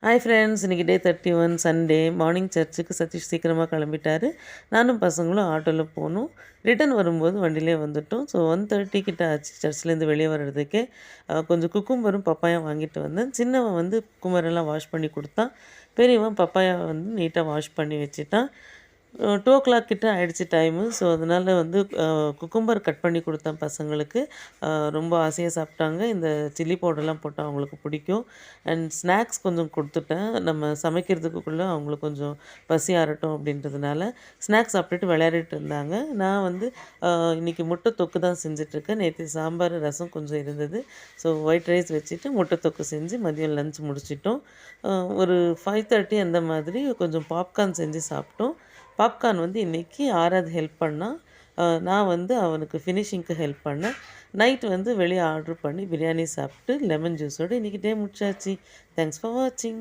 Hi friends, இன்றைக்கி டே 31 Sunday morning. சர்ச்சுக்கு சதீஷ் சீக்கிரமாக கிளம்பிட்டாரு. நானும் பசங்களும் ஆட்டோவில் போனோம். ரிட்டர்ன் வரும்போது வண்டியிலே வந்துட்டோம். ஸோ 1:30 கிட்ட ஆச்சு சர்ச்லேருந்து வெளியே வர்றதுக்கே. கொஞ்சம் குக்கும்பரும் பப்பாயா வாங்கிட்டு வந்தேன். சின்னவன் வந்து குக்கும்பரெல்லாம் வாஷ் பண்ணி கொடுத்தான். பெரியவன் பப்பாயா வந்து நீட்டாக வாஷ் பண்ணி வச்சுட்டான். 2:00 கிட்ட ஆகிடுச்சு டைமு. ஸோ அதனால் வந்து குக்கும்பர் கட் பண்ணி கொடுத்தேன் பசங்களுக்கு. ரொம்ப ஆசையாக சாப்பிட்டாங்க. இந்த சில்லி பவுடர்லாம் போட்டால் அவங்களுக்கு பிடிக்கும். அண்ட் ஸ்நாக்ஸ் கொஞ்சம் கொடுத்துட்டேன். நம்ம சமைக்கிறதுக்குள்ளே அவங்களுக்கு கொஞ்சம் பசி ஆறட்டும் அப்படின்றதுனால ஸ்நாக்ஸ் சாப்பிட்டுட்டு விளையாடிட்டு இருந்தாங்க. நான் வந்து இன்றைக்கி முட்டை தொக்கு தான் செஞ்சிட்ருக்கேன். நேற்று சாம்பார் ரசம் கொஞ்சம் இருந்தது. ஸோ ஒயிட் ரைஸ் வச்சுட்டு முட்டை தொக்கு செஞ்சு மதியம் லஞ்ச் முடிச்சிட்டோம். ஒரு 5:30 அந்த மாதிரி கொஞ்சம் பாப்கார்ன் செஞ்சு சாப்பிட்டோம். பாப்கார்ன் வந்து இன்றைக்கி ஆராத் ஹெல்ப் பண்ணான். நான் வந்து அவனுக்கு ஃபினிஷிங்க்கு ஹெல்ப் பண்ணேன். நைட் வந்து வெளியே ஆர்ட்ரு பண்ணி பிரியாணி சாப்பிட்டு லெமன் ஜூஸோடு இன்றைக்கி டே முடிச்சாச்சு. தேங்க்ஸ் ஃபார் வாட்சிங்.